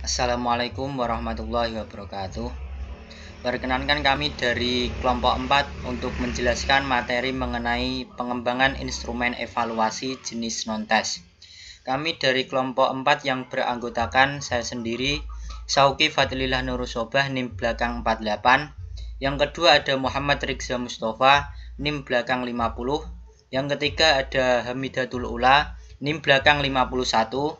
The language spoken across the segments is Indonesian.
Assalamualaikum warahmatullahi wabarakatuh. Perkenankan kami dari kelompok 4 untuk menjelaskan materi mengenai pengembangan instrumen evaluasi jenis non-tes. Kami dari kelompok 4 yang beranggotakan saya sendiri, Sauki Fadlillah Nurusobah, NIM belakang 48. Yang kedua ada Muhammad Rizza Mustafa, NIM belakang 50. Yang ketiga ada Hamidatul Ula, NIM belakang 51.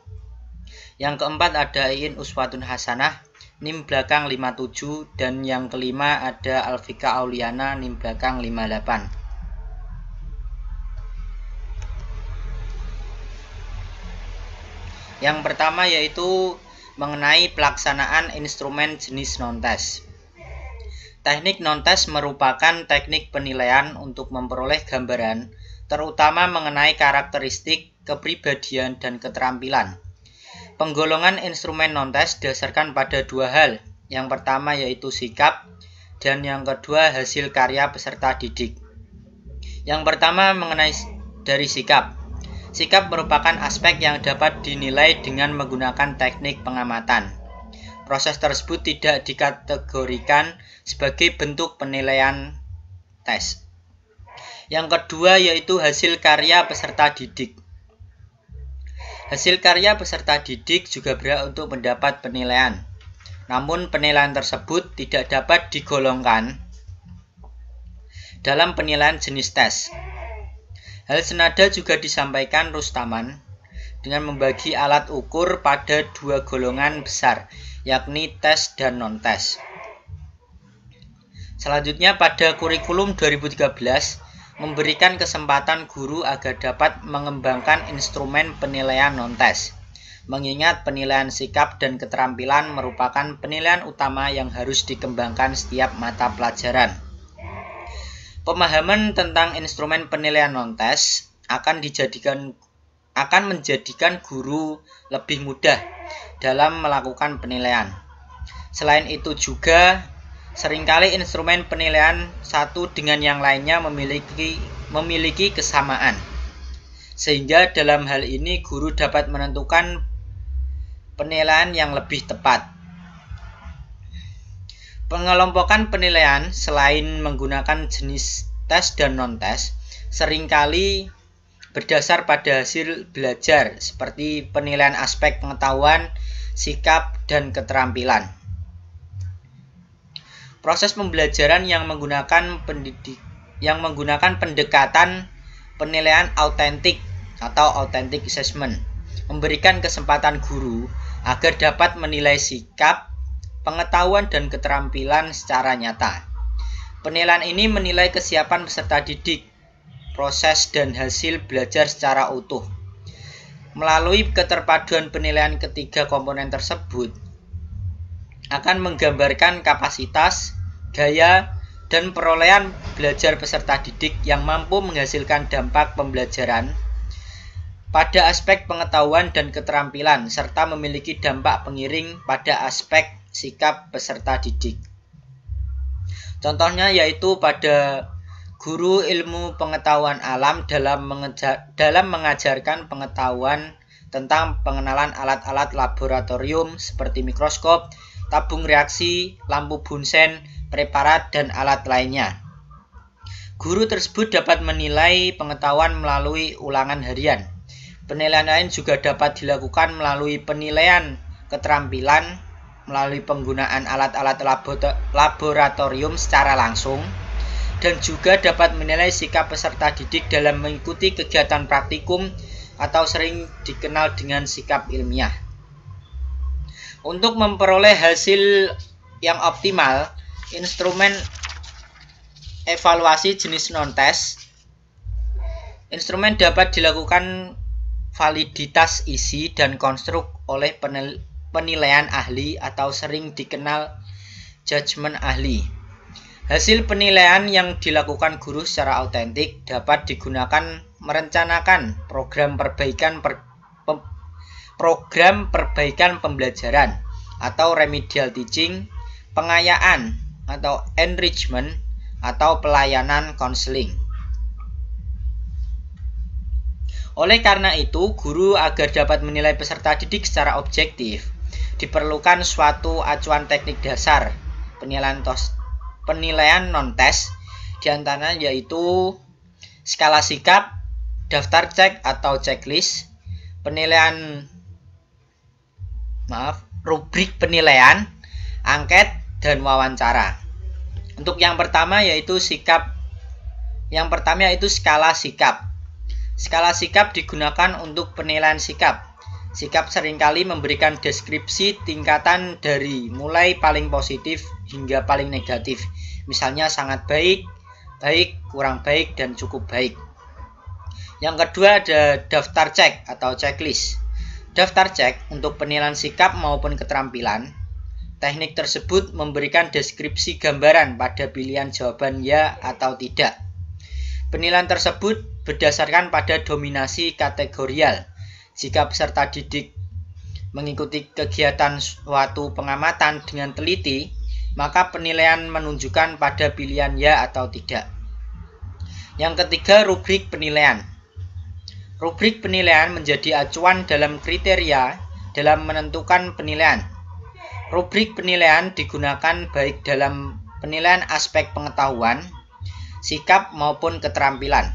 Yang keempat ada Iin Uswatun Hasanah, NIM belakang 57. Dan yang kelima ada Alfika Auliana, NIM belakang 58. Yang pertama yaitu mengenai pelaksanaan instrumen jenis non-tes. Teknik non-tes merupakan teknik penilaian untuk memperoleh gambaran, terutama mengenai karakteristik, kepribadian, dan keterampilan. Penggolongan instrumen non-tes didasarkan pada dua hal. Yang pertama yaitu sikap, dan yang kedua hasil karya peserta didik. Yang pertama mengenai dari sikap. Sikap merupakan aspek yang dapat dinilai dengan menggunakan teknik pengamatan. Proses tersebut tidak dikategorikan sebagai bentuk penilaian tes. Yang kedua yaitu hasil karya peserta didik. Hasil karya peserta didik juga berhak untuk mendapat penilaian. Namun penilaian tersebut tidak dapat digolongkan dalam penilaian jenis tes. Hal senada juga disampaikan Rustaman dengan membagi alat ukur pada dua golongan besar, yakni tes dan non-tes. Selanjutnya pada kurikulum 2013 memberikan kesempatan guru agar dapat mengembangkan instrumen penilaian non-tes, mengingat penilaian sikap dan keterampilan merupakan penilaian utama yang harus dikembangkan setiap mata pelajaran. Pemahaman tentang instrumen penilaian non-tes akan menjadikan guru lebih mudah dalam melakukan penilaian. Selain itu juga seringkali instrumen penilaian satu dengan yang lainnya memiliki kesamaan, sehingga dalam hal ini guru dapat menentukan penilaian yang lebih tepat. Pengelompokan penilaian selain menggunakan jenis tes dan non-tes seringkali berdasar pada hasil belajar seperti penilaian aspek pengetahuan, sikap, dan keterampilan. Proses pembelajaran yang menggunakan pendekatan penilaian autentik atau authentic assessment memberikan kesempatan guru agar dapat menilai sikap, pengetahuan, dan keterampilan secara nyata. Penilaian ini menilai kesiapan peserta didik, proses dan hasil belajar secara utuh. Melalui keterpaduan penilaian ketiga komponen tersebut akan menggambarkan kapasitas, gaya, dan perolehan belajar peserta didik yang mampu menghasilkan dampak pembelajaran pada aspek pengetahuan dan keterampilan, serta memiliki dampak pengiring pada aspek sikap peserta didik. Contohnya yaitu pada guru ilmu pengetahuan alam dalam mengajarkan pengetahuan tentang pengenalan alat-alat laboratorium seperti mikroskop, tabung reaksi, lampu bunsen, preparat, dan alat lainnya. Guru tersebut dapat menilai pengetahuan melalui ulangan harian. Penilaian lain juga dapat dilakukan melalui penilaian keterampilan melalui penggunaan alat-alat laboratorium secara langsung, dan juga dapat menilai sikap peserta didik dalam mengikuti kegiatan praktikum atau sering dikenal dengan sikap ilmiah. Untuk memperoleh hasil yang optimal, instrumen evaluasi jenis non-tes, instrumen dapat dilakukan validitas isi dan konstruk oleh penilaian ahli atau sering dikenal judgement ahli. Hasil penilaian yang dilakukan guru secara autentik dapat digunakan merencanakan program perbaikan pembelajaran atau remedial teaching, pengayaan atau enrichment, atau pelayanan konseling. Oleh karena itu, guru agar dapat menilai peserta didik secara objektif diperlukan suatu acuan teknik dasar penilaian non-tes, diantaranya yaitu skala sikap, daftar cek atau checklist, rubrik penilaian, angket, dan wawancara. Untuk yang pertama yaitu skala sikap. Skala sikap digunakan untuk penilaian sikap. Sikap seringkali memberikan deskripsi tingkatan dari mulai paling positif hingga paling negatif. Misalnya sangat baik, baik, kurang baik, dan cukup baik. Yang kedua ada daftar cek atau checklist. Daftar cek untuk penilaian sikap maupun keterampilan. Teknik tersebut memberikan deskripsi gambaran pada pilihan jawaban ya atau tidak. Penilaian tersebut berdasarkan pada dominasi kategorial. Jika peserta didik mengikuti kegiatan suatu pengamatan dengan teliti, maka penilaian menunjukkan pada pilihan ya atau tidak. Yang ketiga, rubrik penilaian. Rubrik penilaian menjadi acuan dalam kriteria dalam menentukan penilaian. Rubrik penilaian digunakan baik dalam penilaian aspek pengetahuan, sikap maupun keterampilan.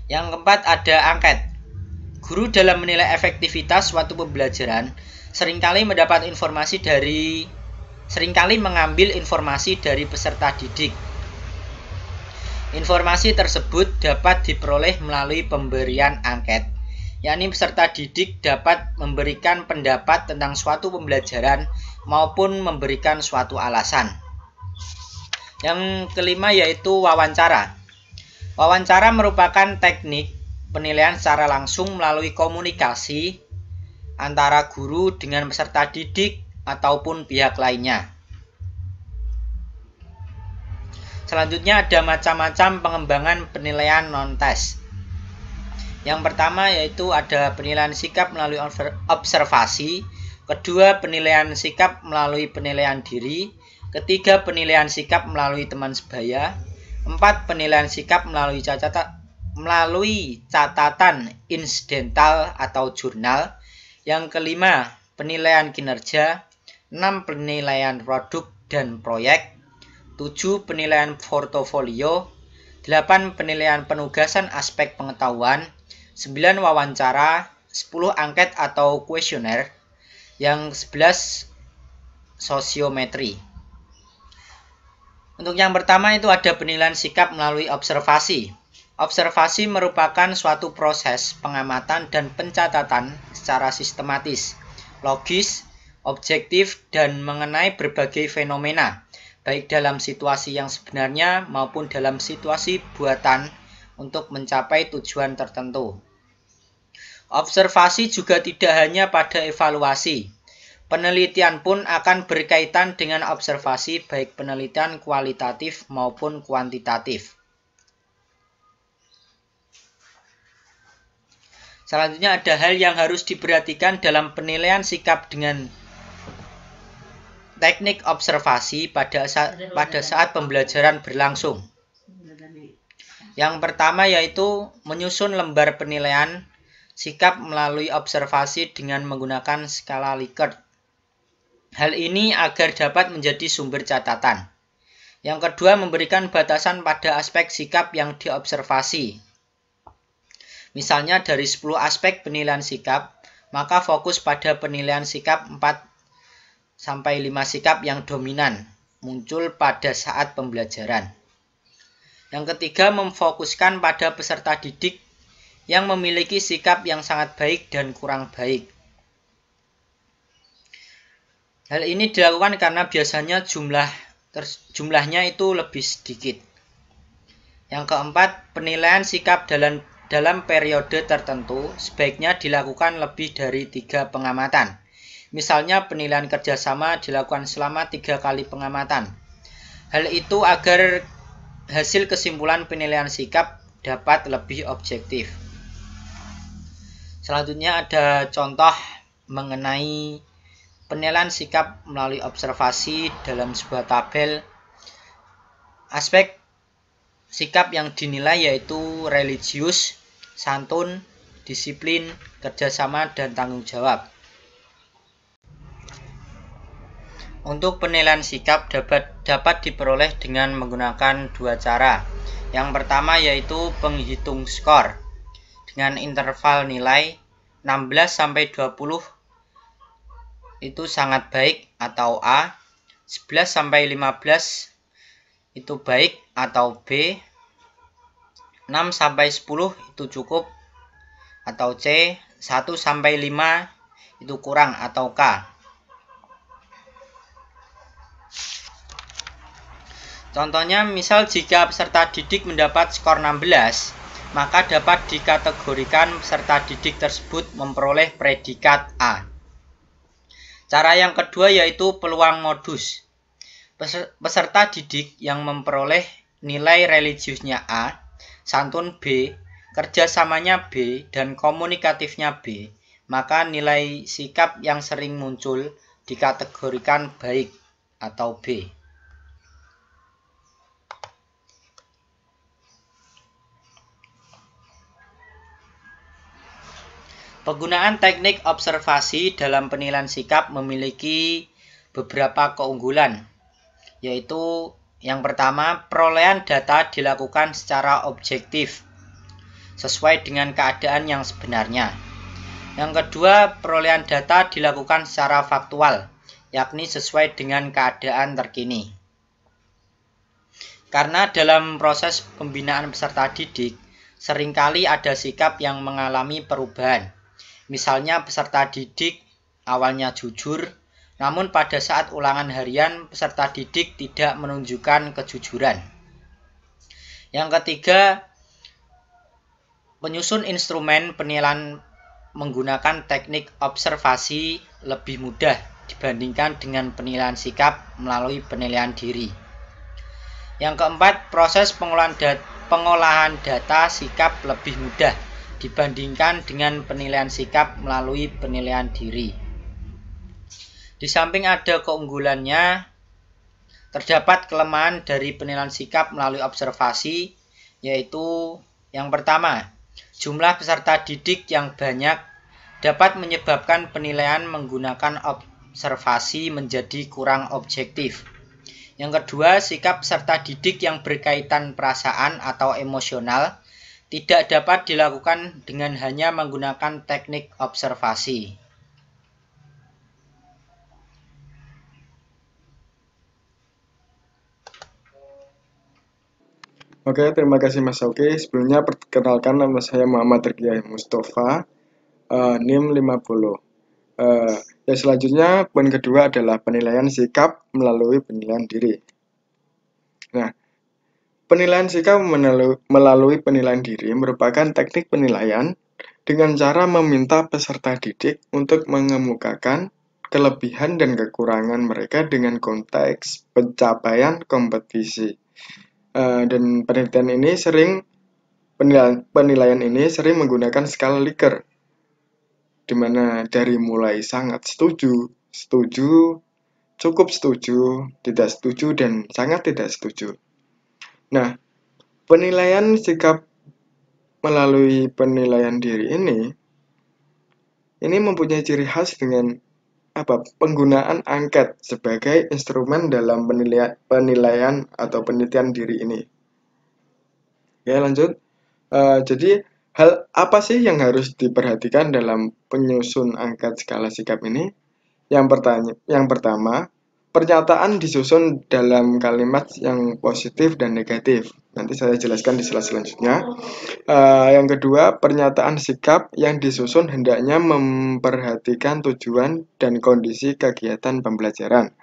Yang keempat ada angket. Guru dalam menilai efektivitas suatu pembelajaran seringkali mengambil informasi dari peserta didik. Informasi tersebut dapat diperoleh melalui pemberian angket, yakni peserta didik dapat memberikan pendapat tentang suatu pembelajaran maupun memberikan suatu alasan. Yang kelima yaitu wawancara. Wawancara merupakan teknik penilaian secara langsung melalui komunikasi antara guru dengan peserta didik ataupun pihak lainnya. Selanjutnya ada macam-macam pengembangan penilaian non-tes. Yang pertama yaitu ada penilaian sikap melalui observasi, kedua penilaian sikap melalui penilaian diri, ketiga penilaian sikap melalui teman sebaya, empat penilaian sikap melalui catatan insidental atau jurnal. Yang kelima, penilaian kinerja. 6 penilaian produk dan proyek. 7 penilaian portofolio. 8 penilaian penugasan aspek pengetahuan. 9 wawancara. 10 angket atau kuesioner. Yang 11 sosiometri. Untuk yang pertama itu ada penilaian sikap melalui observasi. Observasi merupakan suatu proses pengamatan dan pencatatan secara sistematis, logis, objektif, dan mengenai berbagai fenomena, baik dalam situasi yang sebenarnya maupun dalam situasi buatan untuk mencapai tujuan tertentu. Observasi juga tidak hanya pada evaluasi. Penelitian pun akan berkaitan dengan observasi, baik penelitian kualitatif maupun kuantitatif. Selanjutnya ada hal yang harus diperhatikan dalam penilaian sikap dengan teknik observasi pada saat pembelajaran berlangsung. Yang pertama yaitu menyusun lembar penilaian sikap melalui observasi dengan menggunakan skala Likert. Hal ini agar dapat menjadi sumber catatan. Yang kedua, memberikan batasan pada aspek sikap yang diobservasi. Misalnya dari 10 aspek penilaian sikap, maka fokus pada penilaian sikap 4-5 sikap yang dominan muncul pada saat pembelajaran. Yang ketiga, memfokuskan pada peserta didik yang memiliki sikap yang sangat baik dan kurang baik. Hal ini dilakukan karena biasanya jumlahnya itu lebih sedikit. Yang keempat, penilaian sikap dalam periode tertentu sebaiknya dilakukan lebih dari 3 pengamatan. Misalnya penilaian kerjasama dilakukan selama 3 kali pengamatan. Hal itu agar hasil kesimpulan penilaian sikap dapat lebih objektif. Selanjutnya ada contoh mengenai penilaian sikap melalui observasi dalam sebuah tabel. Aspek sikap yang dinilai yaitu religius, santun, disiplin, kerjasama, dan tanggung jawab. Untuk penilaian sikap dapat diperoleh dengan menggunakan dua cara. Yang pertama yaitu penghitung skor dengan interval nilai 16-20 itu sangat baik atau A, 11-15 itu baik atau B, 6-10 itu cukup atau C, 1-5 itu kurang atau K. Contohnya, misal jika peserta didik mendapat skor 16, maka dapat dikategorikan peserta didik tersebut memperoleh predikat A. Cara yang kedua yaitu peluang modus. Peserta didik yang memperoleh nilai religiusnya A, santun B, kerjasamanya B, dan komunikatifnya B, maka nilai sikap yang sering muncul dikategorikan baik atau B. Penggunaan teknik observasi dalam penilaian sikap memiliki beberapa keunggulan, yaitu yang pertama, perolehan data dilakukan secara objektif, sesuai dengan keadaan yang sebenarnya. Yang kedua, perolehan data dilakukan secara faktual, yakni sesuai dengan keadaan terkini. Karena dalam proses pembinaan peserta didik, seringkali ada sikap yang mengalami perubahan. Misalnya peserta didik awalnya jujur, namun pada saat ulangan harian peserta didik tidak menunjukkan kejujuran. Yang ketiga, penyusun instrumen penilaian menggunakan teknik observasi lebih mudah dibandingkan dengan penilaian sikap melalui penilaian diri. Yang keempat, proses pengolahan data sikap lebih mudah dibandingkan dengan penilaian sikap melalui penilaian diri. Di samping ada keunggulannya, terdapat kelemahan dari penilaian sikap melalui observasi, yaitu yang pertama, jumlah peserta didik yang banyak dapat menyebabkan penilaian menggunakan observasi menjadi kurang objektif. Yang kedua, sikap peserta didik yang berkaitan perasaan atau emosional tidak dapat dilakukan dengan hanya menggunakan teknik observasi. Oke, terima kasih Mas Oki. Sebelumnya perkenalkan, nama saya Muhammad Rikyah Mustafa, NIM 50. Yang selanjutnya, poin kedua adalah penilaian sikap melalui penilaian diri. Nah, penilaian sikap melalui penilaian diri merupakan teknik penilaian dengan cara meminta peserta didik untuk mengemukakan kelebihan dan kekurangan mereka dengan konteks pencapaian kompetisi. Dan penilaian ini sering menggunakan skala Likert, di mana dari mulai sangat setuju, setuju, cukup setuju, tidak setuju, dan sangat tidak setuju. Nah, penilaian sikap melalui penilaian diri ini mempunyai ciri khas dengan penggunaan angket sebagai instrumen dalam penilaian atau penelitian diri ini. Oke, lanjut. Jadi hal apa sih yang harus diperhatikan dalam penyusun angket skala sikap ini? Yang pertama, pernyataan disusun dalam kalimat yang positif dan negatif. Nanti saya jelaskan di slide selanjutnya. Yang kedua, pernyataan sikap yang disusun hendaknya memperhatikan tujuan dan kondisi kegiatan pembelajaran.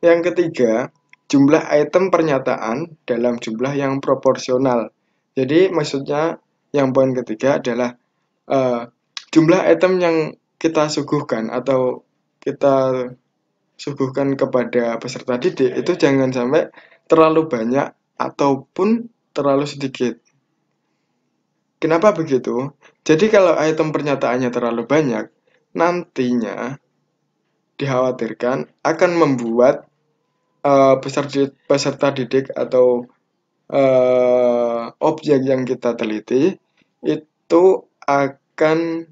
Yang ketiga, jumlah item pernyataan dalam jumlah yang proporsional. Jadi maksudnya yang poin ketiga adalah jumlah item yang kita suguhkan atau kita suguhkan kepada peserta didik itu jangan sampai terlalu banyak ataupun terlalu sedikit. Kenapa begitu? Jadi kalau item pernyataannya terlalu banyak, nantinya dikhawatirkan akan membuat peserta didik atau objek yang kita teliti itu akan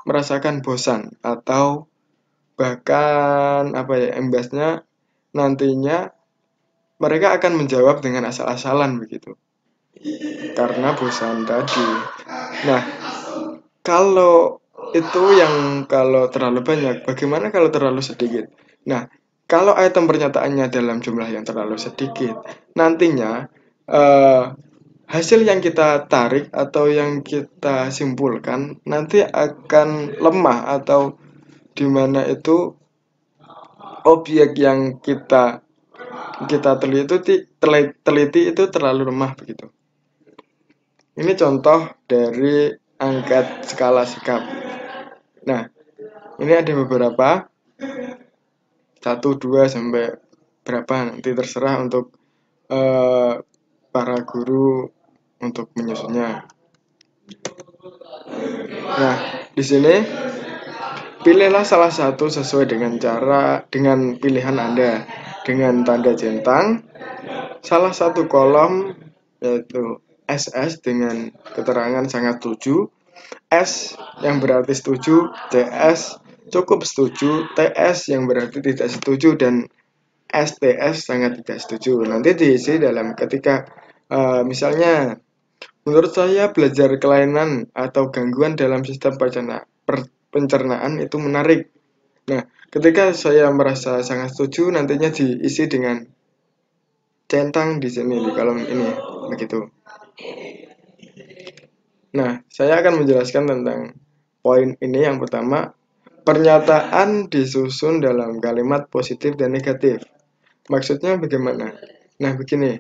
merasakan bosan atau bahkan imbasnya nantinya mereka akan menjawab dengan asal-asalan begitu, karena bosan tadi. Nah, kalau itu yang kalau terlalu banyak, bagaimana kalau terlalu sedikit? Nah, kalau item pernyataannya dalam jumlah yang terlalu sedikit, nantinya hasil yang kita tarik atau yang kita simpulkan nanti akan lemah, atau di mana itu objek yang kita teliti itu terlalu lemah begitu. Ini contoh dari angkat skala sikap. Nah, ini ada beberapa 1, 2 sampai berapa, nanti terserah untuk para guru untuk menyusunnya. Nah, di sini pilihlah salah satu sesuai dengan pilihan Anda dengan tanda centang. Salah satu kolom yaitu SS dengan keterangan sangat setuju, S yang berarti setuju, TS cukup setuju, TS yang berarti tidak setuju, dan STS sangat tidak setuju. Nanti diisi dalam ketika misalnya, menurut saya belajar kelainan atau gangguan dalam sistem pencernaan itu menarik. Nah, ketika saya merasa sangat setuju, nantinya diisi dengan centang di sini di kolom ini begitu. Nah, saya akan menjelaskan tentang poin ini. Yang pertama, pernyataan disusun dalam kalimat positif dan negatif. Maksudnya bagaimana? Nah, begini.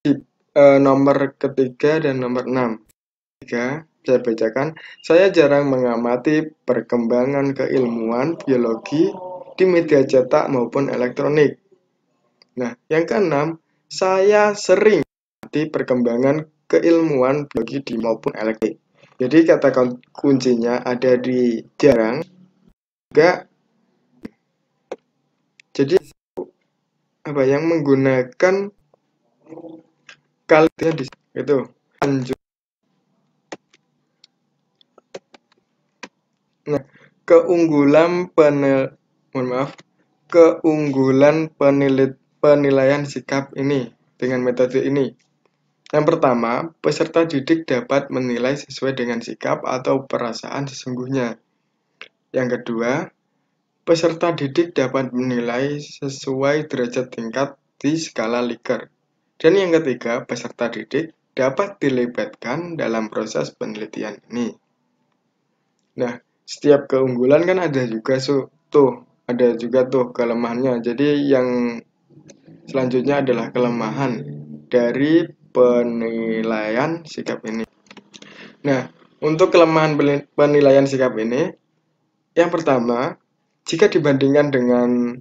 Di nomor ketiga dan nomor 6. Saya bacakan, saya jarang mengamati perkembangan keilmuan biologi di media cetak maupun elektronik. Nah, yang keenam, saya sering mengamati perkembangan keilmuan biologi di maupun elektronik. Jadi kata kuncinya ada di jarang juga. Jadi apa yang menggunakan kalimatnya di itu lanjut. Nah, keunggulan penilaian sikap ini dengan metode ini. Yang pertama, peserta didik dapat menilai sesuai dengan sikap atau perasaan sesungguhnya. Yang kedua, peserta didik dapat menilai sesuai derajat tingkat di skala Likert. Dan yang ketiga, peserta didik dapat dilibatkan dalam proses penelitian ini. Nah, setiap keunggulan kan ada juga kelemahannya. Jadi yang selanjutnya adalah kelemahan dari penilaian sikap ini. Nah, untuk kelemahan penilaian sikap ini, yang pertama, jika dibandingkan dengan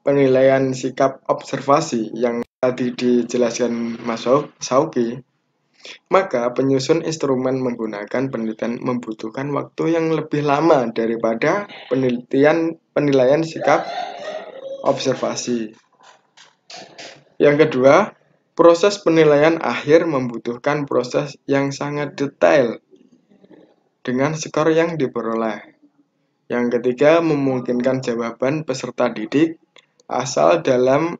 penilaian sikap observasi yang tadi dijelaskan Mas Sauki, maka penyusun instrumen menggunakan penelitian membutuhkan waktu yang lebih lama daripada penilaian sikap observasi. Yang kedua, proses penilaian akhir membutuhkan proses yang sangat detail dengan skor yang diperoleh. Yang ketiga, memungkinkan jawaban peserta didik asal dalam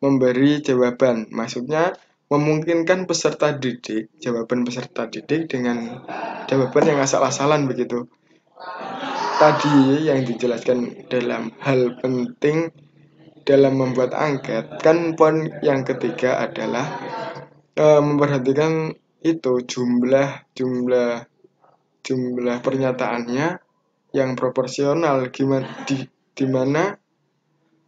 memberi jawaban. Maksudnya, memungkinkan jawaban peserta didik dengan jawaban yang asal-asalan begitu. Tadi yang dijelaskan dalam hal penting dalam membuat angket, kan poin yang ketiga adalah memperhatikan itu jumlah pernyataannya yang proporsional. Gimana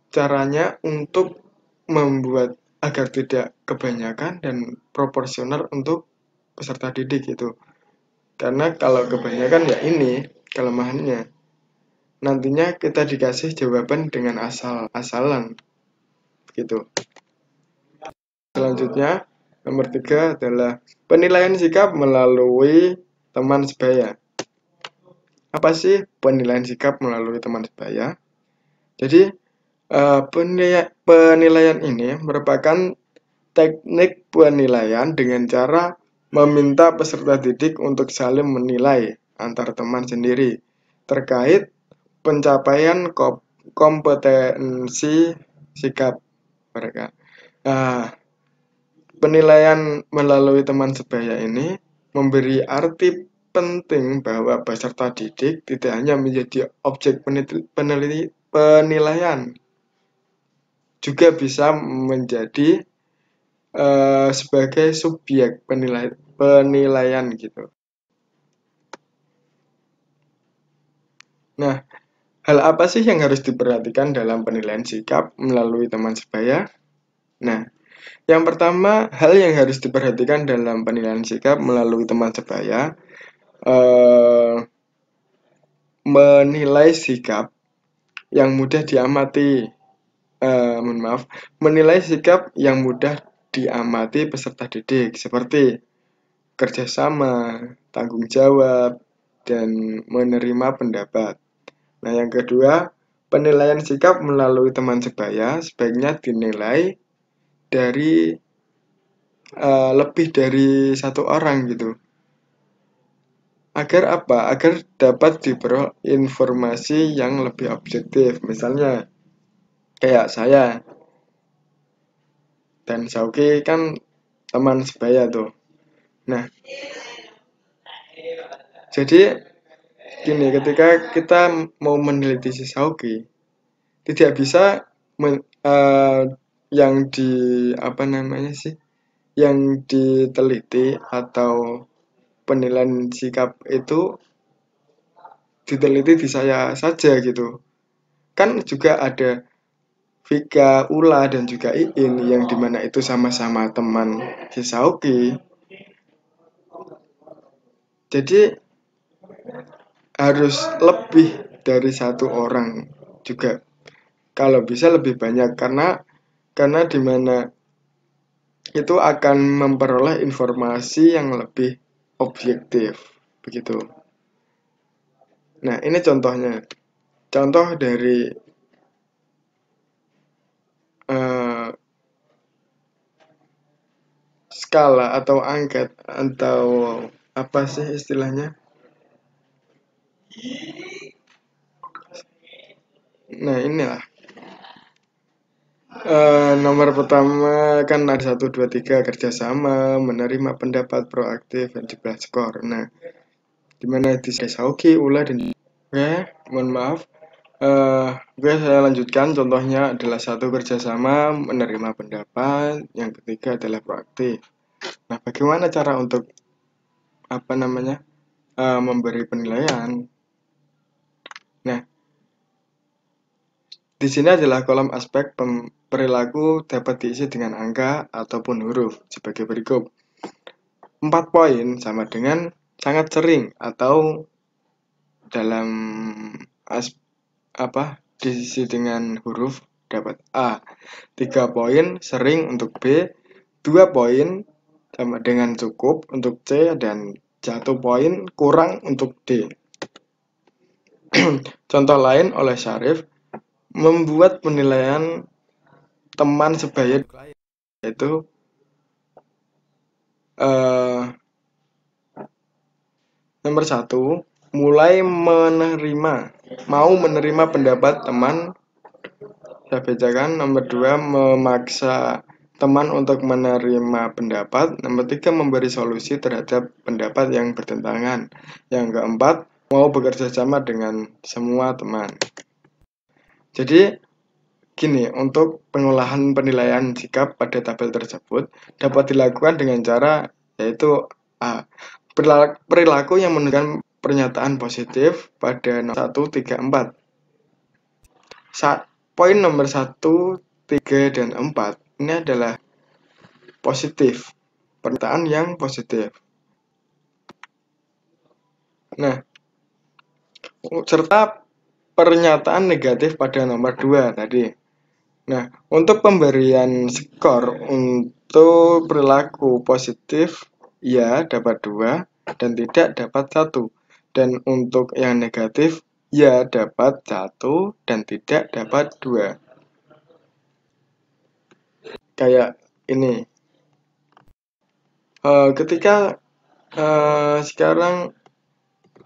caranya untuk membuat agar tidak kebanyakan dan proporsional untuk peserta didik itu. Karena kalau kebanyakan ya ini kelemahannya. Nantinya kita dikasih jawaban dengan asal-asalan gitu. Selanjutnya, nomor 3 adalah penilaian sikap melalui teman sebaya. Apa sih penilaian sikap melalui teman sebaya? Jadi, penilaian ini merupakan teknik penilaian dengan cara meminta peserta didik untuk saling menilai antar teman sendiri terkait pencapaian kompetensi sikap mereka. Nah, penilaian melalui teman sebaya ini memberi arti penting bahwa peserta didik tidak hanya menjadi objek penilaian, juga bisa menjadi sebagai subjek penilaian gitu. Nah, hal apa sih yang harus diperhatikan dalam penilaian sikap melalui teman sebaya? Nah, yang pertama, hal yang harus diperhatikan dalam penilaian sikap melalui teman sebaya, menilai sikap yang mudah diamati. Menilai sikap yang mudah diamati peserta didik, seperti kerjasama, tanggung jawab, dan menerima pendapat. Nah, yang kedua, penilaian sikap melalui teman sebaya sebaiknya dinilai dari lebih dari satu orang gitu. Agar apa? Agar dapat diperoleh informasi yang lebih objektif. Misalnya kayak saya dan Sauki kan teman sebaya tuh. Nah, jadi gini, ketika kita mau meneliti si Sauki, tidak bisa yang di apa namanya sih? Yang diteliti atau penilaian sikap itu diteliti di saya saja gitu. Kan juga ada Vika, Ula, dan juga Iin yang dimana itu sama-sama teman si Sauki. Jadi harus lebih dari satu orang juga. Kalau bisa lebih banyak karena dimana itu akan memperoleh informasi yang lebih objektif begitu. Nah, ini contohnya. Contoh dari skala atau angket atau apa sih istilahnya? Nah, inilah. Nomor pertama kan ada 1, 2, 3 kerjasama, menerima pendapat proaktif, dan jumlah skor. Nah, dimana di Sauki, Ula, dan mohon maaf. Oke, saya lanjutkan. Contohnya adalah 1 kerjasama, menerima pendapat. Yang ketiga adalah proaktif. Nah, bagaimana cara untuk apa namanya memberi penilaian? Nah, di sini adalah kolom aspek perilaku dapat diisi dengan angka ataupun huruf sebagai berikut. 4 poin sama dengan sangat sering atau dalam diisi dengan huruf dapat A. 3 poin sering untuk B. 2 poin sama dengan cukup untuk C, dan 1 poin kurang untuk D. Contoh lain oleh Syarif membuat penilaian teman sebaya yaitu nomor 1, mau menerima pendapat teman. Saya bacakan. Nomor 2, memaksa teman untuk menerima pendapat. Nomor 3, memberi solusi terhadap pendapat yang bertentangan. Yang keempat, mau bekerja sama dengan semua teman. Jadi gini, untuk pengolahan penilaian sikap pada tabel tersebut dapat dilakukan dengan cara yaitu A. Perilaku yang menunjukkan pernyataan positif pada 1, 3, 4. Poin nomor 1, 3, dan 4 ini adalah positif, pernyataan yang positif. Nah, serta pernyataan negatif pada nomor 2 tadi. Nah, untuk pemberian skor untuk perilaku positif, ya dapat 2 dan tidak dapat 1. Dan untuk yang negatif, ya dapat 1 dan tidak dapat 2. Kayak ini. Ketika sekarang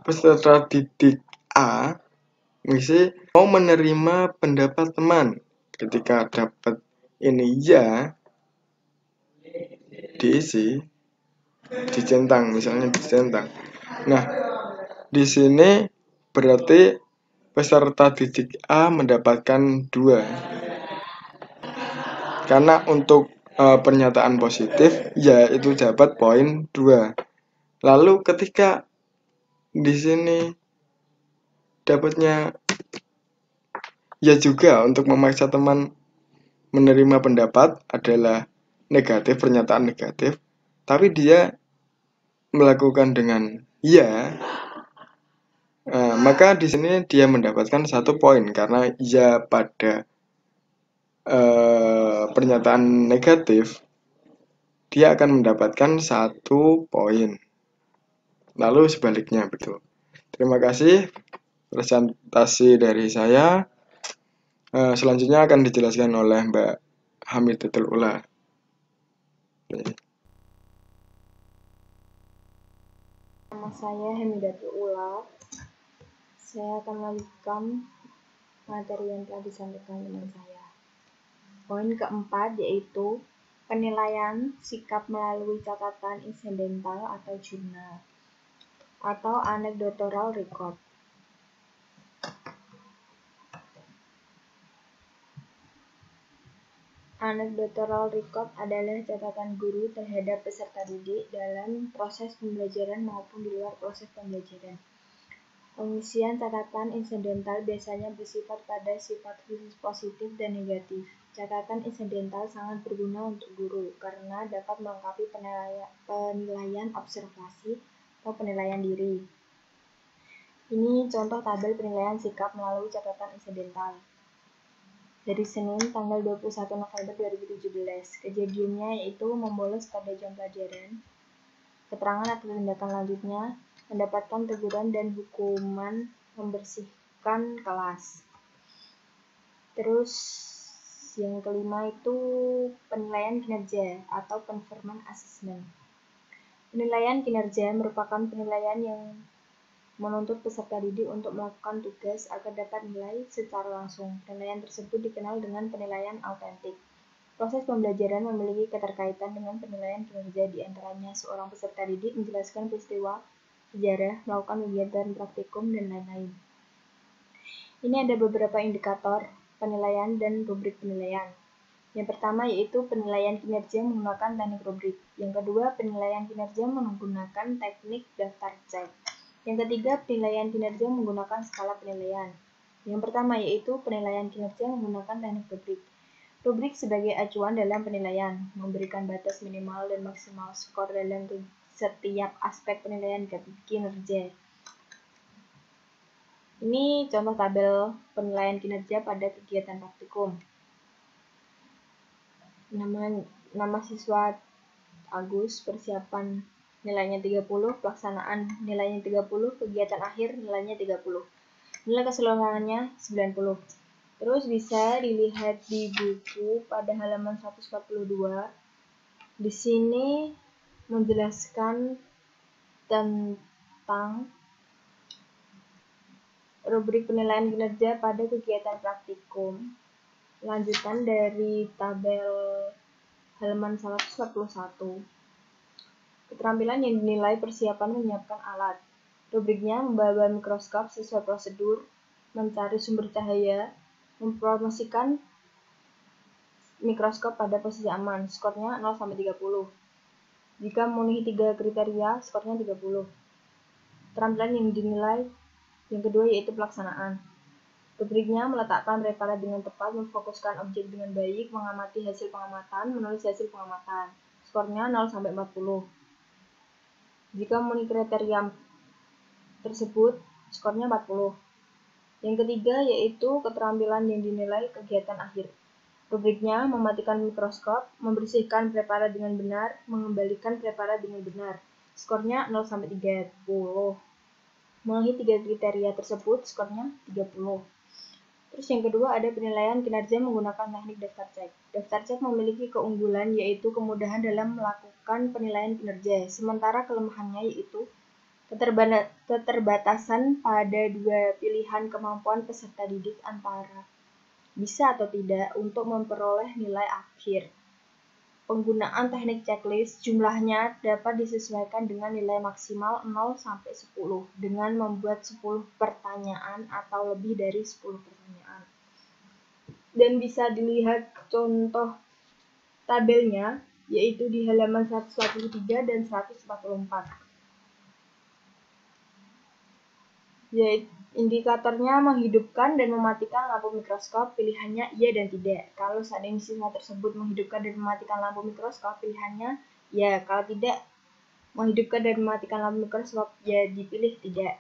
peserta didik A mengisi mau menerima pendapat teman. Ketika dapat ini ya, diisi, dicentang, misalnya dicentang. Nah, di sini berarti peserta didik A mendapatkan 2. Karena untuk pernyataan positif, ya itu dapat poin 2. Lalu ketika di sini dapatnya ya juga untuk memaksa teman menerima pendapat adalah negatif, pernyataan negatif, tapi dia melakukan dengan ya, maka di sini dia mendapatkan 1 poin karena ya pada pernyataan negatif dia akan mendapatkan 1 poin. Lalu sebaliknya, betul. Terima kasih presentasi dari saya. Selanjutnya akan dijelaskan oleh Mbak Hamidatul Ula. Nama saya Hamidatul Ula. Saya akan melanjutkan materi yang telah disampaikan teman saya. Poin keempat yaitu penilaian sikap melalui catatan insidental atau jurnal atau anecdotal record. Anecdotal record adalah catatan guru terhadap peserta didik dalam proses pembelajaran maupun di luar proses pembelajaran. Pengisian catatan insidental biasanya bersifat pada sifat khusus positif dan negatif. Catatan insidental sangat berguna untuk guru karena dapat melengkapi penilaian observasi atau penilaian diri. Ini contoh tabel penilaian sikap melalui catatan insidental. Dari Senin tanggal 21 November 2017. Kejadiannya yaitu membolos pada jam pelajaran. Keterangan atau tindakan lanjutnya mendapatkan teguran dan hukuman membersihkan kelas. Terus yang kelima itu penilaian kinerja atau performance assessment. Penilaian kinerja merupakan penilaian yang menuntut peserta didik untuk melakukan tugas agar dapat nilai secara langsung. Penilaian tersebut dikenal dengan penilaian autentik. Proses pembelajaran memiliki keterkaitan dengan penilaian kinerja, di antaranya seorang peserta didik menjelaskan peristiwa sejarah, melakukan kegiatan praktikum, dan lain-lain. Ini ada beberapa indikator penilaian dan rubrik penilaian. Yang pertama yaitu penilaian kinerja menggunakan teknik rubrik. Yang kedua, penilaian kinerja menggunakan teknik daftar cek. Yang ketiga, penilaian kinerja menggunakan skala penilaian. Yang pertama yaitu penilaian kinerja menggunakan teknik rubrik. Rubrik sebagai acuan dalam penilaian, memberikan batas minimal dan maksimal skor dalam setiap aspek penilaian kinerja. Ini contoh tabel penilaian kinerja pada kegiatan praktikum. Nama siswa Agus, persiapan nilainya 30, pelaksanaan nilainya 30, kegiatan akhir nilainya 30. Nilai keseluruhannya 90. Terus bisa dilihat di buku pada halaman 142. Di sini menjelaskan tentang rubrik penilaian kinerja pada kegiatan praktikum. Lanjutan dari tabel halaman 141. Keterampilan yang dinilai persiapan menyiapkan alat. Rubriknya membawa mikroskop sesuai prosedur, mencari sumber cahaya, mempromosikan mikroskop pada posisi aman. Skornya 0-30. Jika memenuhi 3 kriteria, skornya 30. Keterampilan yang dinilai yang kedua yaitu pelaksanaan. Rubriknya meletakkan referat dengan tepat, memfokuskan objek dengan baik, mengamati hasil pengamatan, menulis hasil pengamatan. Skornya 0-40. Jika memenuhi kriteria tersebut, skornya 40. Yang ketiga yaitu keterampilan yang dinilai kegiatan akhir. Rubriknya mematikan mikroskop, membersihkan preparat dengan benar, mengembalikan preparat dengan benar. Skornya 0-30. Memenuhi 3 kriteria tersebut, skornya 30. Terus yang kedua ada penilaian kinerja menggunakan teknik daftar cek. Daftar cek memiliki keunggulan yaitu kemudahan dalam melakukan penilaian kinerja, sementara kelemahannya yaitu keterbatasan pada 2 pilihan kemampuan peserta didik antara bisa atau tidak untuk memperoleh nilai akhir. Penggunaan teknik checklist jumlahnya dapat disesuaikan dengan nilai maksimal 0 sampai 10 dengan membuat 10 pertanyaan atau lebih dari 10 pertanyaan. Dan bisa dilihat contoh tabelnya yaitu di halaman 143 dan 144. Yaitu indikatornya menghidupkan dan mematikan lampu mikroskop, pilihannya iya dan tidak. Kalau seandainya siswa tersebut menghidupkan dan mematikan lampu mikroskop, pilihannya ya. Kalau tidak menghidupkan dan mematikan lampu mikroskop, ya dipilih tidak.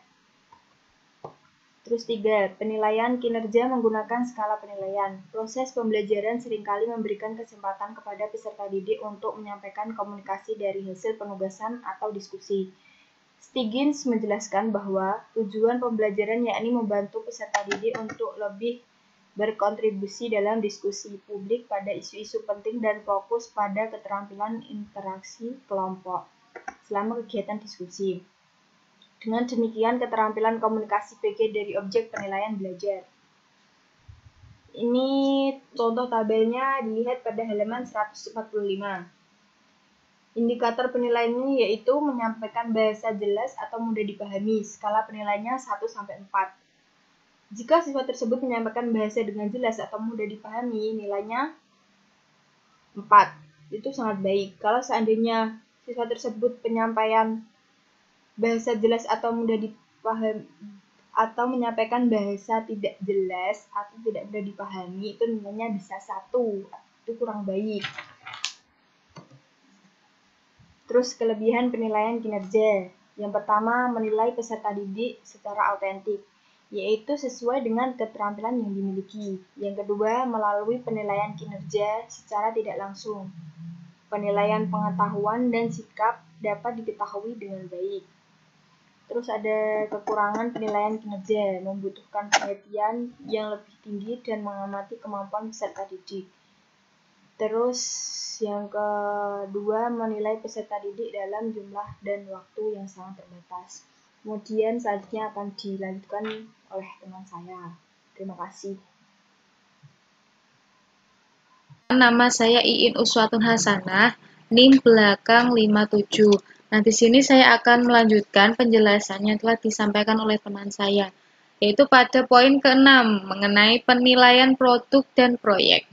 Terus 3. Penilaian kinerja menggunakan skala penilaian. Proses pembelajaran seringkali memberikan kesempatan kepada peserta didik untuk menyampaikan komunikasi dari hasil penugasan atau diskusi. Stiggins menjelaskan bahwa tujuan pembelajaran yakni membantu peserta didik untuk lebih berkontribusi dalam diskusi publik pada isu-isu penting dan fokus pada keterampilan interaksi kelompok selama kegiatan diskusi. Dengan demikian, keterampilan komunikasi PG dari objek penilaian belajar. Ini contoh tabelnya dilihat pada halaman 145. Indikator penilaiannya yaitu menyampaikan bahasa jelas atau mudah dipahami. Skala penilaiannya 1-4. Jika siswa tersebut menyampaikan bahasa dengan jelas atau mudah dipahami, nilainya 4. Itu sangat baik. Kalau seandainya siswa tersebut penyampaian bahasa jelas atau mudah dipahami atau menyampaikan bahasa tidak jelas atau tidak mudah dipahami, itu nilainya bisa 1. Itu kurang baik. Terus kelebihan penilaian kinerja. Yang pertama, menilai peserta didik secara autentik, yaitu sesuai dengan keterampilan yang dimiliki. Yang kedua, melalui penilaian kinerja secara tidak langsung. Penilaian pengetahuan dan sikap dapat diketahui dengan baik. Terus ada kekurangan penilaian kinerja, membutuhkan perhatian yang lebih tinggi dan mengamati kemampuan peserta didik. Terus yang kedua, menilai peserta didik dalam jumlah dan waktu yang sangat terbatas. Kemudian selanjutnya akan dilanjutkan oleh teman saya. Terima kasih. Nama saya Iin Uswatun Hasanah, NIM belakang 57. Nah, di sini saya akan melanjutkan penjelasan yang telah disampaikan oleh teman saya, yaitu pada poin ke-6 mengenai penilaian produk dan proyek.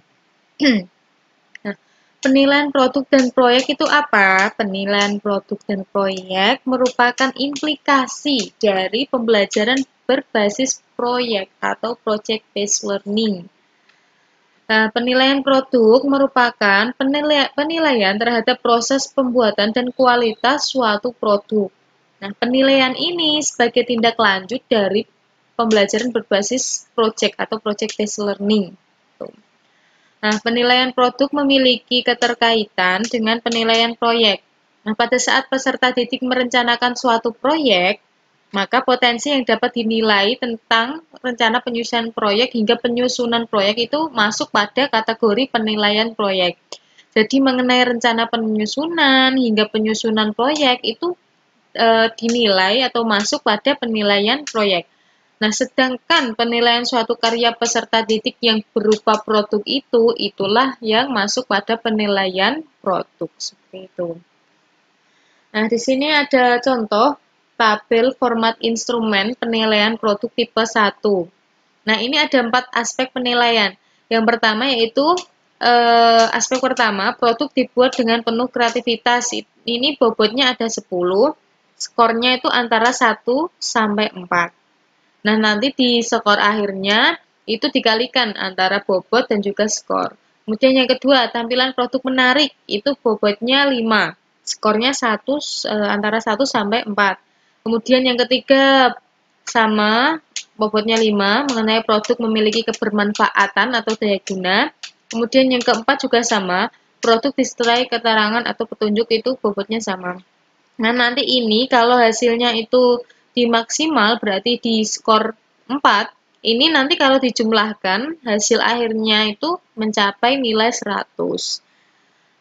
Penilaian produk dan proyek itu apa? Penilaian produk dan proyek merupakan implikasi dari pembelajaran berbasis proyek atau project based learning. Nah, penilaian produk merupakan penilaian terhadap proses pembuatan dan kualitas suatu produk. Nah, penilaian ini sebagai tindak lanjut dari pembelajaran berbasis project atau project based learning. Nah, penilaian produk memiliki keterkaitan dengan penilaian proyek. Nah, pada saat peserta didik merencanakan suatu proyek, maka potensi yang dapat dinilai tentang rencana penyusunan proyek hingga penyusunan proyek itu masuk pada kategori penilaian proyek. Jadi, mengenai rencana penyusunan hingga penyusunan proyek itu dinilai atau masuk pada penilaian proyek. Nah, sedangkan penilaian suatu karya peserta didik yang berupa produk itu, itulah yang masuk pada penilaian produk. Seperti itu. Nah, di sini ada contoh tabel format instrumen penilaian produk tipe 1. Nah, ini ada 4 aspek penilaian. Yang pertama yaitu aspek pertama, produk dibuat dengan penuh kreativitas. Ini bobotnya ada 10, skornya itu antara 1 sampai 4. Nah, nanti di skor akhirnya itu dikalikan antara bobot dan juga skor. Kemudian yang kedua, tampilan produk menarik, itu bobotnya 5, skornya antara 1 sampai 4. Kemudian yang ketiga, sama, bobotnya 5, mengenai produk memiliki kebermanfaatan atau daya guna. Kemudian yang keempat juga sama, produk disertai keterangan atau petunjuk itu bobotnya sama. Nah, nanti ini kalau hasilnya itu di maksimal berarti di skor 4, ini nanti kalau dijumlahkan hasil akhirnya itu mencapai nilai 100.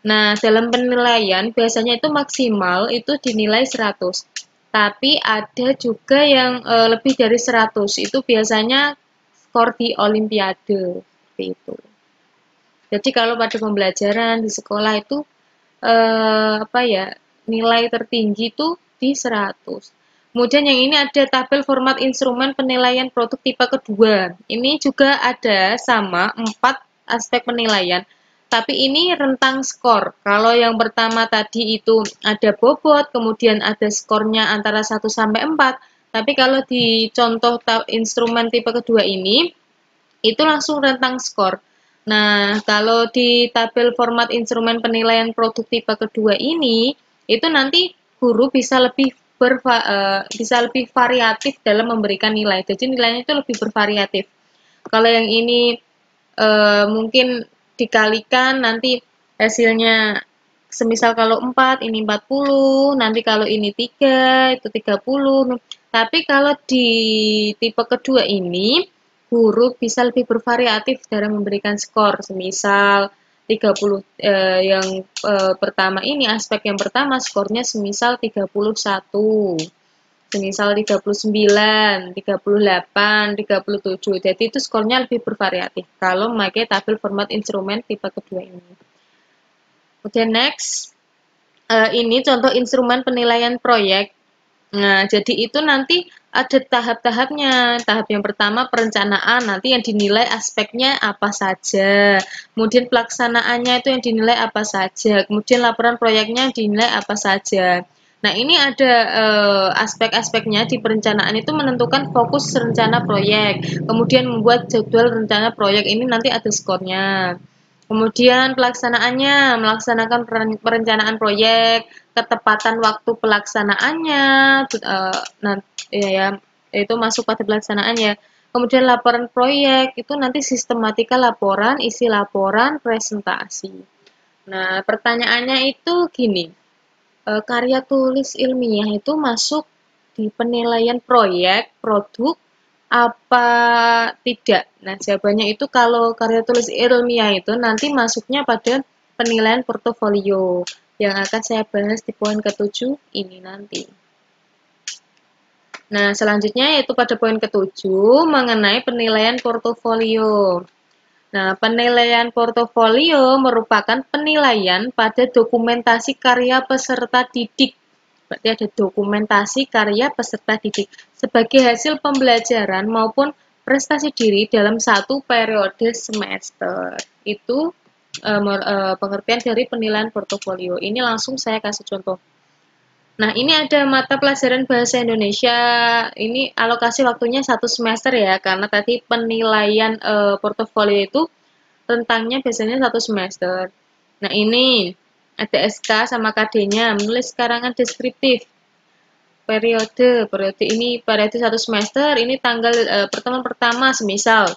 Nah, dalam penilaian biasanya itu maksimal itu dinilai 100. Tapi ada juga yang lebih dari 100, itu biasanya skor di olimpiade. seperti itu. Jadi kalau pada pembelajaran di sekolah itu nilai tertinggi itu di 100. Kemudian yang ini ada tabel format instrumen penilaian produk tipe kedua. Ini juga ada sama 4 aspek penilaian. Tapi ini rentang skor. Kalau yang pertama tadi itu ada bobot, kemudian ada skornya antara 1 sampai 4. Tapi kalau di contoh instrumen tipe kedua ini, itu langsung rentang skor. Nah, kalau di tabel format instrumen penilaian produk tipe kedua ini, itu nanti guru bisa lebih variatif dalam memberikan nilai. Jadi nilainya itu lebih bervariatif. Kalau yang ini mungkin dikalikan nanti hasilnya semisal kalau 4 ini 40, nanti kalau ini 3 itu 30. Tapi kalau di tipe kedua ini guru bisa lebih bervariatif dalam memberikan skor. Semisal 30 pertama ini aspek yang pertama skornya semisal 31. Semisal 39, 38, 37. Jadi itu skornya lebih bervariatif kalau memakai tabel format instrumen tipe kedua ini. Oke, next. Ini contoh instrumen penilaian proyek. Nah, jadi itu nanti ada tahap-tahapnya. Tahap yang pertama perencanaan, nanti yang dinilai aspeknya apa saja. Kemudian pelaksanaannya itu yang dinilai apa saja. Kemudian laporan proyeknya dinilai apa saja. Nah, ini ada aspek-aspeknya di perencanaan itu menentukan fokus rencana proyek. Kemudian membuat jadwal rencana proyek ini nanti ada skornya. Kemudian pelaksanaannya, melaksanakan perencanaan proyek, ketepatan waktu pelaksanaannya, itu masuk pada pelaksanaannya. Kemudian laporan proyek, itu nanti sistematika laporan, isi laporan, presentasi. Nah, pertanyaannya itu gini, karya tulis ilmiah itu masuk di penilaian proyek, produk, apa tidak? Nah, jawabannya itu kalau karya tulis ilmiah itu nanti masuknya pada penilaian portofolio yang akan saya bahas di poin ke-7 ini nanti. Nah, selanjutnya yaitu pada poin ke-7 mengenai penilaian portofolio. Nah, penilaian portofolio merupakan penilaian pada dokumentasi karya peserta didik. Berarti ada dokumentasi karya peserta didik sebagai hasil pembelajaran maupun prestasi diri dalam satu periode semester. Itu pengertian dari penilaian portofolio. Ini langsung saya kasih contoh. Nah, ini ada mata pelajaran bahasa Indonesia. Ini alokasi waktunya 1 semester ya, karena tadi penilaian portofolio itu rentangnya biasanya 1 semester. Nah, ini ada SK sama KD-nya, menulis karangan deskriptif. Periode ini periode 1 semester, ini tanggal pertemuan pertama semisal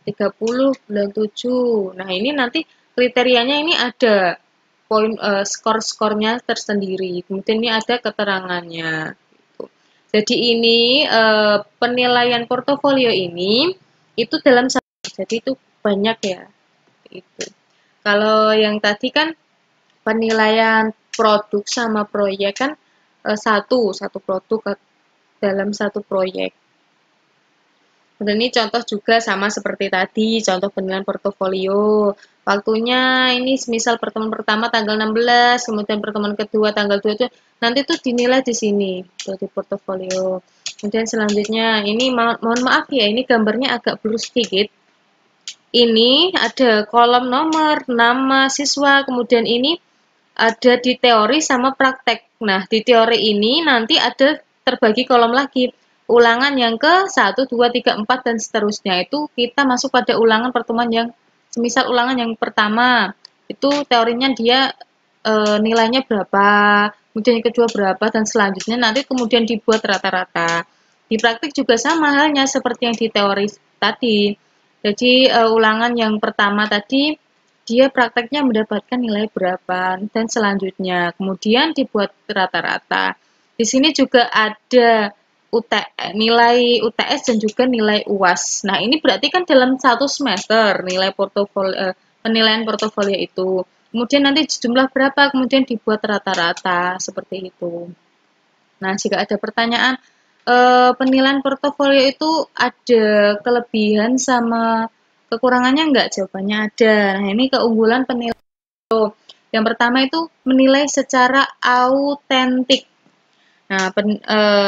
30 bulan 7. Nah, ini nanti kriterianya ini ada poin skor-skornya tersendiri. Kemudian ini ada keterangannya. Gitu. Jadi ini penilaian portofolio ini itu dalam jadi itu banyak ya. Itu. Kalau yang tadi kan penilaian produk sama proyek kan satu produk dalam satu proyek. Dan ini contoh juga sama seperti tadi, contoh penilaian portofolio. Waktunya ini misal pertemuan pertama tanggal 16, kemudian pertemuan kedua tanggal 27. Nanti tuh dinilai di sini, di portofolio. Kemudian selanjutnya, ini mohon maaf ya, ini gambarnya agak blur sedikit. Ini ada kolom nomor, nama siswa, kemudian ini ada di teori sama praktek. Nah, di teori ini nanti ada terbagi kolom lagi. Ulangan yang ke 1, 2, 3, 4, dan seterusnya. Itu kita masuk pada ulangan pertemuan yang, semisal ulangan yang pertama, itu teorinya dia nilainya berapa, kemudian yang kedua berapa, dan selanjutnya nanti kemudian dibuat rata-rata. Di praktik juga sama halnya seperti yang di teori tadi. Jadi ulangan yang pertama tadi, dia prakteknya mendapatkan nilai berapa, dan selanjutnya. Kemudian dibuat rata-rata. Di sini juga ada nilai UTS dan juga nilai UAS. Nah, ini berarti kan dalam 1 semester nilai portofolio penilaian portofolio itu. Kemudian nanti jumlah berapa, kemudian dibuat rata-rata seperti itu. Nah, jika ada pertanyaan, penilaian portofolio itu ada kelebihan sama kekurangannya enggak? Jawabannya ada. Nah, ini keunggulan penilaian. Yang pertama itu menilai secara autentik. Nah,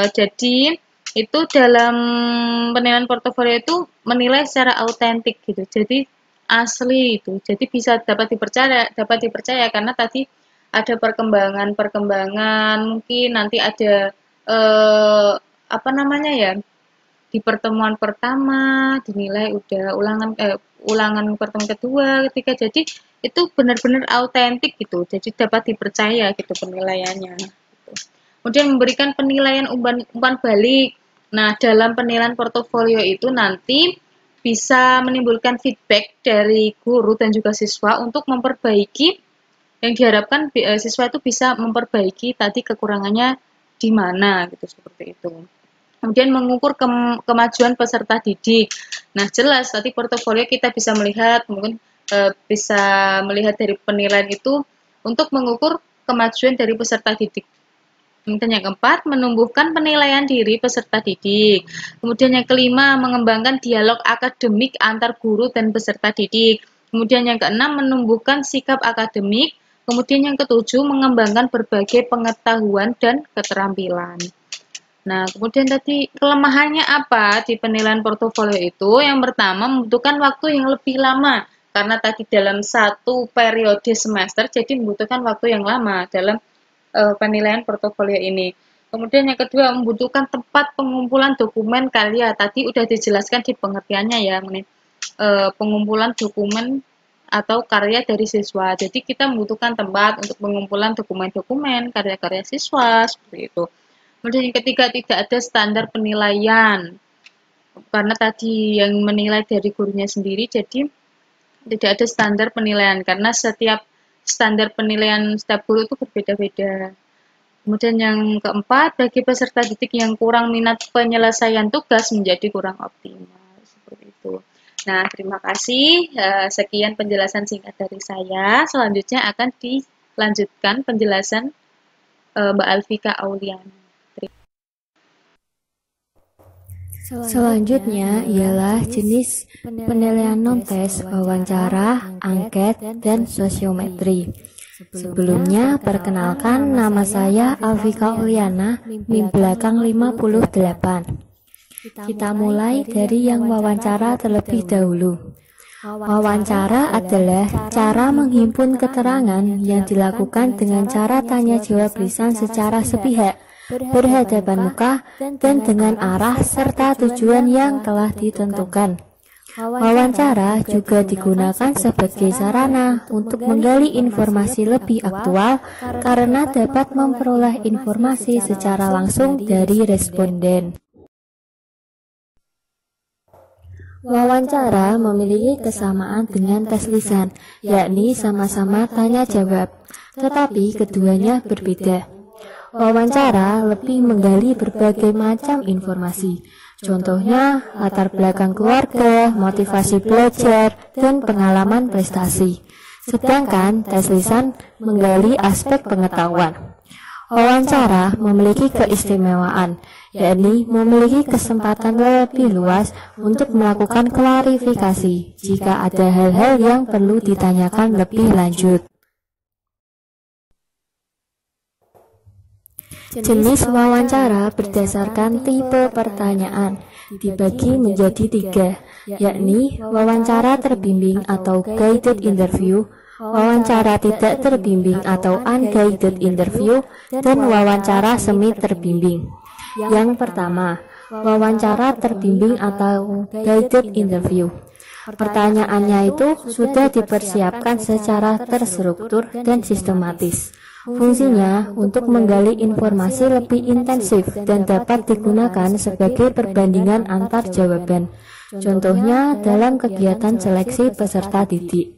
jadi itu dalam penilaian portofolio itu menilai secara autentik gitu. Jadi asli itu. Jadi bisa dapat dipercaya karena tadi ada perkembangan mungkin nanti ada apa namanya ya? Di pertemuan pertama dinilai udah ulangan pertemuan kedua, ketiga. Jadi itu benar-benar autentik gitu. Jadi dapat dipercaya gitu penilaiannya. Gitu. Kemudian memberikan penilaian umpan balik. Nah, dalam penilaian portofolio itu nanti bisa menimbulkan feedback dari guru dan juga siswa untuk memperbaiki yang diharapkan siswa itu bisa memperbaiki tadi kekurangannya di mana gitu seperti itu. Kemudian mengukur kemajuan peserta didik. Nah, jelas tadi portofolio kita bisa melihat mungkin bisa melihat dari penilaian itu untuk mengukur kemajuan dari peserta didik. Kemudian yang keempat, menumbuhkan penilaian diri peserta didik. Kemudian yang kelima, mengembangkan dialog akademik antar guru dan peserta didik. Kemudian yang keenam, menumbuhkan sikap akademik. Kemudian yang ketujuh, mengembangkan berbagai pengetahuan dan keterampilan. Nah, kemudian tadi kelemahannya apa di penilaian portofolio itu? Yang pertama, membutuhkan waktu yang lebih lama. Karena tadi dalam satu periode semester, jadi membutuhkan waktu yang lama dalam penilaian portofolio ini. Kemudian yang kedua, membutuhkan tempat pengumpulan dokumen karya. Tadi udah dijelaskan di pengertiannya ya, pengumpulan dokumen atau karya dari siswa. Jadi kita membutuhkan tempat untuk pengumpulan dokumen-dokumen karya-karya siswa seperti itu. Kemudian yang ketiga, tidak ada standar penilaian. Karena tadi yang menilai dari gurunya sendiri, jadi tidak ada standar penilaian karena setiap standar penilaian setiap guru itu berbeda-beda. Kemudian yang keempat, bagi peserta didik yang kurang minat penyelesaian tugas menjadi kurang optimal. Seperti itu. Nah, terima kasih. Sekian penjelasan singkat dari saya. Selanjutnya akan dilanjutkan penjelasan Mbak Alfika Auliana. Selanjutnya ialah jenis penilaian non-tes, wawancara, angket, dan sosiometri. Sebelumnya, perkenalkan nama saya Alfika Auliana, NIM belakang 58. Kita mulai dari yang wawancara terlebih dahulu. Wawancara adalah cara menghimpun keterangan yang dilakukan dengan cara tanya jawab lisan secara sepihak, berhadapan muka, dan dengan arah serta tujuan yang telah ditentukan. Wawancara juga digunakan sebagai sarana untuk menggali informasi lebih aktual karena dapat memperoleh informasi secara langsung dari responden. Wawancara memiliki kesamaan dengan tes lisan, yakni sama-sama tanya jawab, tetapi keduanya berbeda. Wawancara lebih menggali berbagai macam informasi, contohnya latar belakang keluarga, motivasi belajar, dan pengalaman prestasi. Sedangkan tes lisan menggali aspek pengetahuan. Wawancara memiliki keistimewaan, yakni memiliki kesempatan lebih luas untuk melakukan klarifikasi jika ada hal-hal yang perlu ditanyakan lebih lanjut. Jenis wawancara berdasarkan tipe pertanyaan dibagi menjadi 3, yakni wawancara terbimbing atau guided interview, wawancara tidak terbimbing atau unguided interview, dan wawancara semi terbimbing. Yang pertama, wawancara terbimbing atau guided interview. Pertanyaannya itu sudah dipersiapkan secara terstruktur dan sistematis. Fungsinya untuk menggali informasi lebih intensif dan dapat digunakan sebagai perbandingan antar jawaban. Contohnya dalam kegiatan seleksi peserta didik.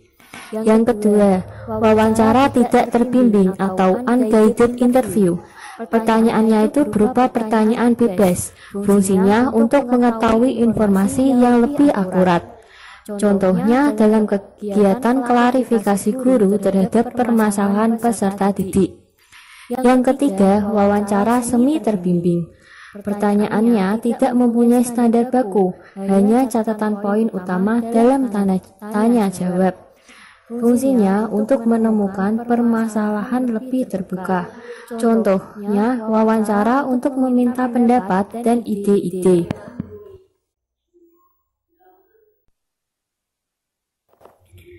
Yang kedua, wawancara tidak terbimbing atau unguided interview. Pertanyaannya itu berupa pertanyaan bebas. Fungsinya untuk mengetahui informasi yang lebih akurat. Contohnya dalam kegiatan klarifikasi guru terhadap permasalahan peserta didik. Yang ketiga, wawancara semi terbimbing. Pertanyaannya tidak mempunyai standar baku, hanya catatan poin utama dalam tanya jawab. Fungsinya untuk menemukan permasalahan lebih terbuka. Contohnya, wawancara untuk meminta pendapat dan ide-ide.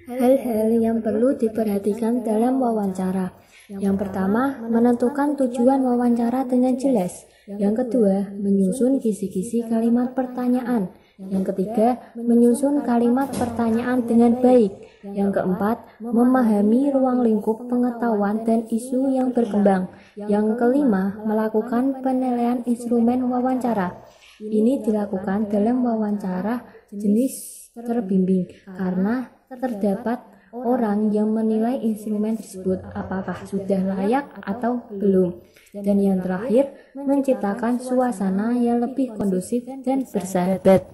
Hal-hal yang perlu diperhatikan dalam wawancara. Yang pertama, menentukan tujuan wawancara dengan jelas. Yang kedua, menyusun kisi-kisi kalimat pertanyaan. Yang ketiga, menyusun kalimat pertanyaan dengan baik. Yang keempat, memahami ruang lingkup pengetahuan dan isu yang berkembang. Yang kelima, melakukan penilaian instrumen wawancara. Ini dilakukan dalam wawancara jenis terbimbing karena terdapat orang yang menilai instrumen tersebut apakah sudah layak atau belum. Dan yang terakhir, menciptakan suasana yang lebih kondusif dan bersahabat.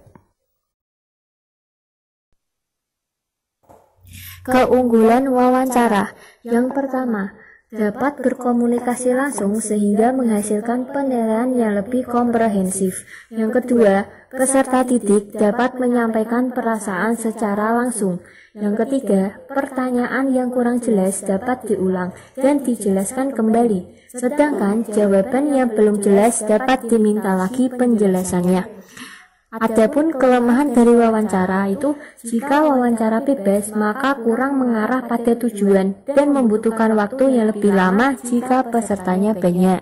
Keunggulan wawancara. Yang pertama, dapat berkomunikasi langsung sehingga menghasilkan penilaian yang lebih komprehensif. Yang kedua, peserta didik dapat menyampaikan perasaan secara langsung. Yang ketiga, pertanyaan yang kurang jelas dapat diulang dan dijelaskan kembali. Sedangkan jawaban yang belum jelas dapat diminta lagi penjelasannya. Adapun kelemahan dari wawancara itu, jika wawancara bebas, maka kurang mengarah pada tujuan dan membutuhkan waktu yang lebih lama jika pesertanya banyak.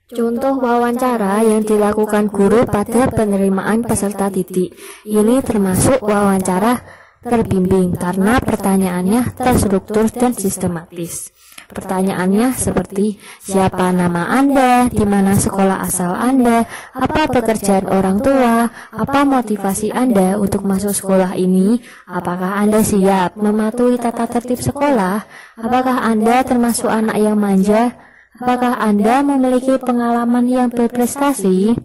Contoh wawancara yang dilakukan guru pada penerimaan peserta didik. Ini termasuk wawancara terbimbing karena pertanyaannya terstruktur dan sistematis. Pertanyaannya seperti, siapa nama Anda, di mana sekolah asal Anda, apa pekerjaan orang tua, apa motivasi Anda untuk masuk sekolah ini, apakah Anda siap mematuhi tata tertib sekolah, apakah Anda termasuk anak yang manja, apakah Anda memiliki pengalaman yang berprestasi.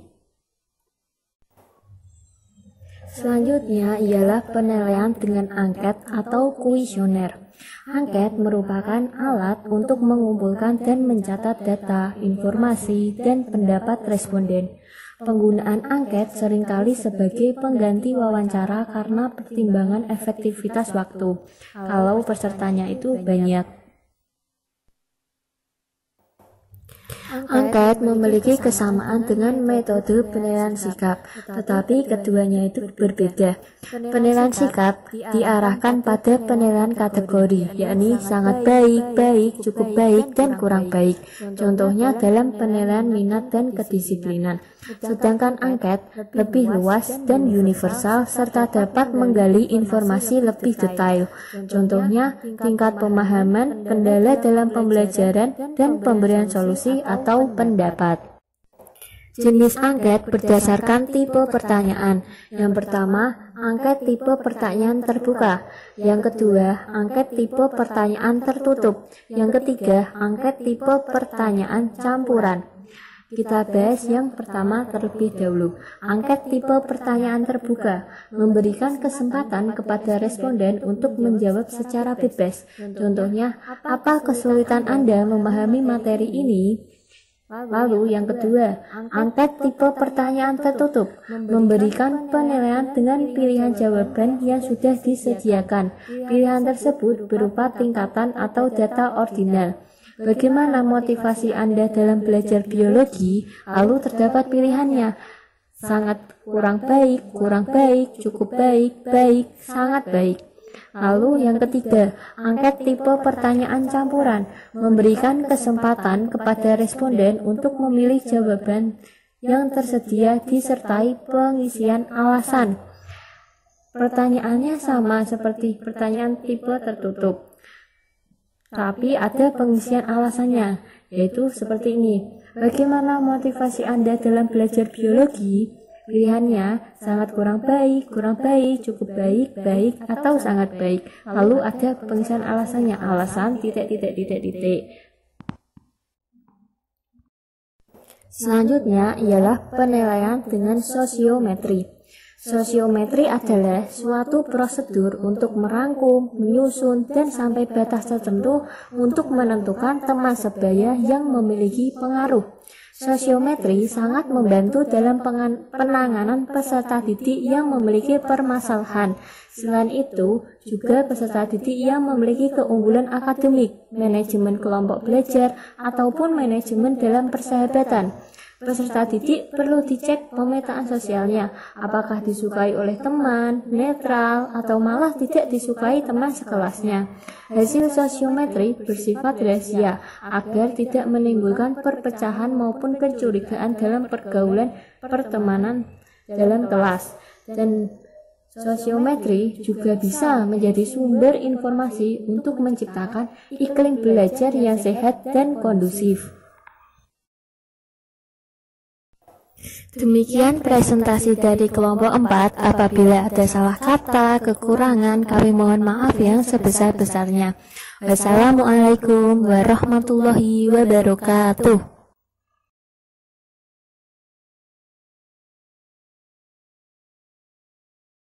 Selanjutnya ialah penilaian dengan angket atau kuesioner. Angket merupakan alat untuk mengumpulkan dan mencatat data, informasi, dan pendapat responden. Penggunaan angket seringkali sebagai pengganti wawancara karena pertimbangan efektivitas waktu, kalau pesertanya itu banyak. Angket memiliki kesamaan dengan metode penilaian sikap, tetapi keduanya itu berbeda. Penilaian sikap diarahkan pada penilaian kategori, yakni sangat baik, baik, cukup baik, dan kurang baik. Contohnya dalam penilaian minat dan kedisiplinan. Sedangkan angket lebih luas dan universal serta dapat menggali informasi lebih detail. Contohnya tingkat pemahaman, kendala dalam pembelajaran, dan pemberian solusi atau pendapat. Jenis angket berdasarkan tipe pertanyaan. Yang pertama, angket tipe pertanyaan terbuka. Yang kedua, angket tipe pertanyaan tertutup. Yang ketiga, angket tipe pertanyaan campuran. Kita bahas yang pertama terlebih dahulu. Angket tipe pertanyaan terbuka memberikan kesempatan kepada responden untuk menjawab secara bebas. Contohnya, apa kesulitan Anda memahami materi ini? Lalu yang kedua, angket tipe pertanyaan tertutup memberikan penilaian dengan pilihan jawaban yang sudah disediakan. Pilihan tersebut berupa tingkatan atau data ordinal. Bagaimana motivasi Anda dalam belajar biologi? Lalu terdapat pilihannya. Sangat kurang baik, cukup baik, baik, sangat baik. Lalu yang ketiga, angket tipe pertanyaan campuran memberikan kesempatan kepada responden untuk memilih jawaban yang tersedia disertai pengisian alasan. Pertanyaannya sama seperti pertanyaan tipe tertutup, tapi ada pengisian alasannya, yaitu seperti ini. Bagaimana motivasi Anda dalam belajar biologi? Pilihannya sangat kurang baik, cukup baik, baik, atau sangat baik. Lalu ada pengisian alasannya, alasan ... Selanjutnya ialah penilaian dengan sosiometri. Sosiometri adalah suatu prosedur untuk merangkum, menyusun, dan sampai batas tertentu untuk menentukan teman sebaya yang memiliki pengaruh. Sosiometri sangat membantu dalam penanganan peserta didik yang memiliki permasalahan. Selain itu, juga peserta didik yang memiliki keunggulan akademik, manajemen kelompok belajar, ataupun manajemen dalam persahabatan. Peserta didik perlu dicek pemetaan sosialnya, apakah disukai oleh teman, netral, atau malah tidak disukai teman sekelasnya. Hasil sosiometri bersifat rahasia agar tidak menimbulkan perpecahan maupun kecurigaan dalam pergaulan pertemanan dalam kelas. Dan sosiometri juga bisa menjadi sumber informasi untuk menciptakan iklim belajar yang sehat dan kondusif. Demikian presentasi dari kelompok 4. Apabila ada salah kata, kekurangan, kami mohon maaf yang sebesar-besarnya. Wassalamualaikum warahmatullahi wabarakatuh.